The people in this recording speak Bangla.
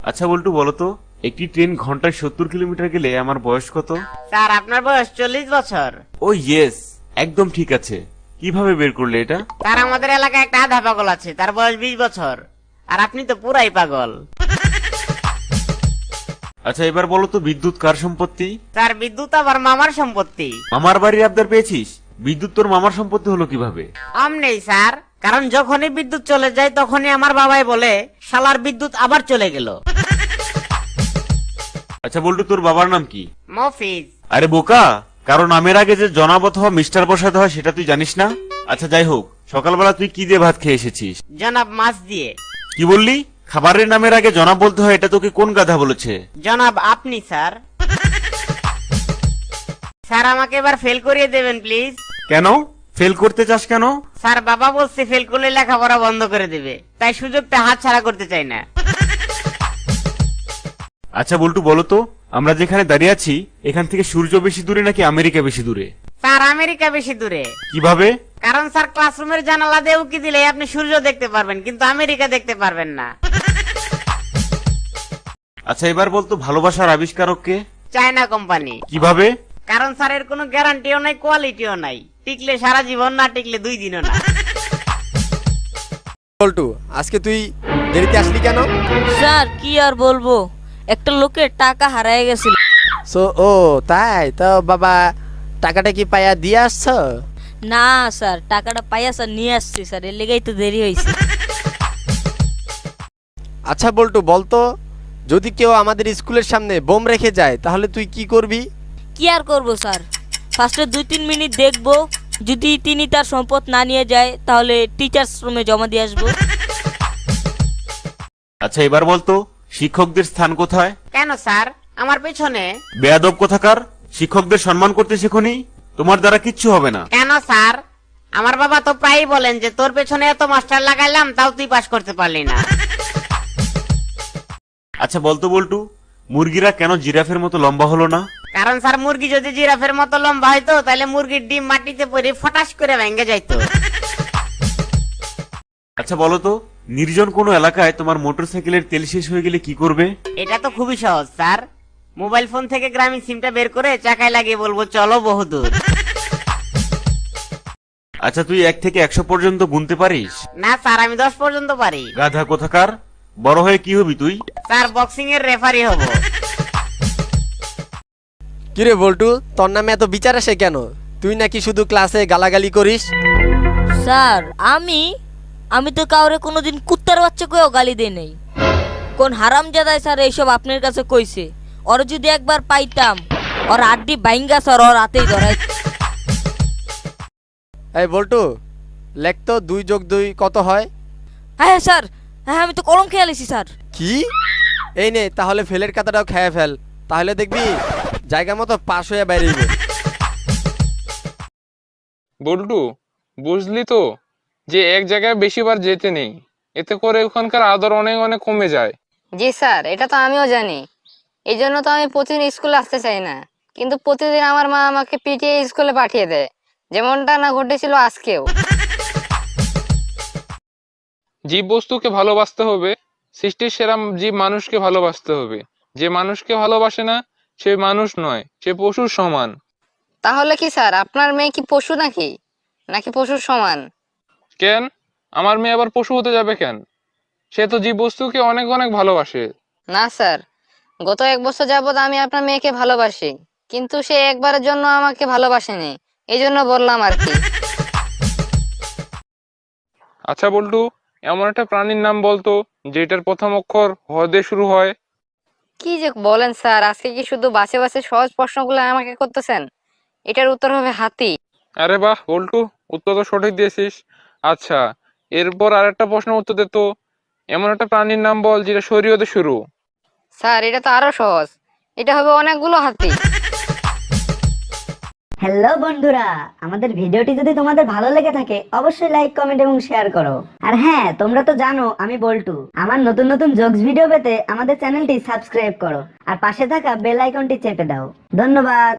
আচ্ছা বল্টু বলো তো, একটি ট্রেন ঘন্টায় 70 কিলোমিটার গেলে আমার বয়স কত? স্যার আপনার বয়স 40 বছর। ও ইয়েস, একদম ঠিক আছে। কিভাবে বের করলে এটা? স্যার আমাদের এলাকায় একটা আধা পাগল আছে, তার বয়স 20 বছর। আর আপনি তো পুরাই পাগল। আচ্ছা এবার বলো তো, বিদ্যুৎ কার সম্পত্তি? স্যার বিদ্যুৎ আমার মামার সম্পত্তি। মামার বাড়ির আবদার পেয়েছিস? বিদ্যুৎ তোর মামার সম্পত্তি হলো কিভাবে? নেই স্যার, কারণ যখনই বিদ্যুৎ চলে যায় তখনই আমার বাবাই বলে শালার বিদ্যুৎ আবার চলে গেল। আচ্ছা বল্টু, তোর বাবার নাম কি? মফিজ। আরে বোকা, কারণ নামের আগে যে জনাব অথবা মিস্টার বসাতে হয় সেটা তুই জানিস না? আচ্ছা যাই হোক, সকালবেলা তুই কি দিয়ে ভাত খেয়ে এসেছিস? জনাব মাছ দিয়ে। কি বললি? খাবারের নামের আগে জনাব বলতে হয়, এটা তোকে কোন গাধা বলেছে? জনাব আপনি স্যার। স্যার আমাকে এবার ফেল করিয়ে দেবেন প্লিজ। কেন ফেল করতে চাস কেন? স্যার বাবা বলছে ফেল করলে লেখাপড়া বন্ধ করে দেবে, তাই সুযোগটা হাতছাড়া করতে চাই না। আচ্ছা বল্টু বলো তো, আমরা যেখানে দাঁড়িয়ে আছি এখান থেকে সূর্য বেশি দূরে নাকি আমেরিকা বেশি দূরে? স্যার আমেরিকা বেশি দূরে। কিভাবে? কারণ স্যার ক্লাসরুমের জানালা দিয়ে উকি দিলে আপনি সূর্য দেখতে পারবেন, কিন্তু আমেরিকা দেখতে পারবেন না। আচ্ছা এবার বলতো, ভালোবাসার আবিষ্কারক কে? China company. কিভাবে? কারণ স্যার এর কোনো গ্যারান্টিও নাই, কোয়ালিটিও নাই। টিকলে সারা জীবন, না টিকলে 2 দিনও না। বল্টু, আজকে তুই দেরিতে আসলি কেন? স্যার কি আর বলবো, একটা লোকের টাকা হারায় গেছিল। ও তাই তো বাবা, টাকাটা কি পাইয়া দিয়ে আসছ? না স্যার, টাকাটা পাইয়া স্যার নিয়ে আসছি স্যার, এর লেগেই তো দেরি হয়েছে। আচ্ছা বল্টু বলতো, যদি কেউ আমাদের স্কুলের সামনে বোম রেখে যায় তাহলে তুই কি করবি? কি আর করবো স্যার, ফার্স্টে 2-3 মিনিট দেখবো, যদি তিনি তার সম্পদ না নিয়ে যায় তাহলে টিচার্স রুমে জমা দিয়ে আসবো। আচ্ছা এবার বলতো, শিক্ষকদের স্থান কোথায়? কেন স্যার? আমার পেছনে। বেয়াদব কোথাকার, শিক্ষকদের সম্মান করতে শেখনি? তোমার দ্বারা কিচ্ছু হবে না। কেন স্যার? আমার বাবা তো প্রায়ই বলেন যে তোর পেছনে এত মাস্টার লাগাইলাম তাও তুই পাস করতে পারলি না। আচ্ছা বলতো বল্টু, মুরগিরা কেন জিরাফের মতো লম্বা হলো না? কারণ স্যার মুরগি যদি জিরাফের মতো লম্বা হইতো তাহলে মুরগির ডিম মাটিতে পড়ে ফটাস করে ভেঙে যাইতো। আচ্ছা বলতো, নির্জন কোনো এলাকায় তোমার মোটরসাইকেলের তেল শেষ হয়ে গেলে কি করবে? এটা তো খুবই সহজ স্যার। মোবাইল ফোন থেকে গ্রামীণ সিমটা বের করে চাকায় লাগিয়ে বলবো চলো বহুদূর। আচ্ছা তুই 1 থেকে 100 পর্যন্ত গুনতে পারিস? না স্যার, আমি 10 পর্যন্ত পারি। গাধা কোথাকার, বড় হয়ে কি হবি তুই? স্যার বক্সিং এর রেফারি হব। কিরে বল্টু, তোর নামে এত বিচার আসে কেন? তুই নাকি শুধু ক্লাসে গালাগালি করিস? স্যার আমি তো কাউরে কোনোদিন কুত্তার বাচ্চা কয়েও গালি দেই নাই। কোন হারামজাদায় স্যার এইসব আপনার কাছে কইছে? ওর যদি একবার পাইতাম, ওর আড্ডি বাইঙ্গা স্যার ওর হাতেই ধরাই। এই বল্টু, লেখ তো 2 + 2 কত হয়? হ্যাঁ স্যার, হ্যাঁ আমি তো কলম খেয়ে আলিছি স্যার। কি? এই নে তাহলে ফেলের খাতাটাও খেয়ে ফেল, তাহলে দেখবি জায়গা মতো পাস হয়ে বেরিয়ে। বল্টু, বুঝলি তো যে এক জায়গায় বেশিবার যেতে নেই, এতে করে ওখানকার আদর অনেক অনেক কমে যায়। জি স্যার, এটা তো আমিও জানি। এই জন্য তো আমি প্রতিদিন স্কুলে আসতে চাই না, কিন্তু প্রতিদিন আমার মা আমাকে পিটিয়ে স্কুলে পাঠিয়ে দেয়, যেমনটা না ঘটেছিল আজকেও। জীব বস্তুকে ভালোবাসতে হবে, সৃষ্টির সেরা জীব মানুষকে ভালোবাসতে হবে। যে মানুষকে ভালোবাসে না সে মানুষ নয়, সে পশুর সমান। তাহলে কি স্যার আপনার মেয়ে কি পশু নাকি নাকি পশুর সমান? কেন আমার মেয়ে আবার পশু হতে যাবে কেন? সে তো জীব বস্তুকে অনেক অনেক ভালোবাসে। না স্যার, গত 1 বছর যাবত আমি আপনার মেয়েকে ভালোবাসি, কিন্তু সে একবারের জন্য আমাকে ভালোবাসেনি, এই জন্য বললাম আর কি। আচ্ছা বল্টু, এমন একটা প্রাণীর নাম বলতো যেটার প্রথম অক্ষর হ দিয়ে শুরু হয়। কি যে বলেন স্যার, আজকে কি শুধু বাছে বাছে সহজ প্রশ্নগুলো আমাকে করতেছেন? এটার উত্তর হবে হাতি। আরে বাহ বল্টু, উত্তর তো সঠিক দিয়েছিস। আচ্ছা এরপর আরেকটা প্রশ্ন উত্তর দে তো, এমন একটা প্রাণীর নাম বল যেটা শরীয়তে শুরু। স্যার এটা তো আরো সহজ, এটা হবে অনেকগুলো হাতি। হ্যালো বন্ধুরা, আমাদের ভিডিওটি যদি তোমাদের ভালো লেগে থাকে অবশ্যই লাইক, কমেন্ট এবং শেয়ার করো। আর হ্যাঁ, তোমরা তো জানো আমি বল্টু। আমার নতুন নতুন জোকস ভিডিও পেতে আমাদের চ্যানেলটি সাবস্ক্রাইব করো আর পাশে থাকা বেল আইকনটি চেপে দাও। ধন্যবাদ।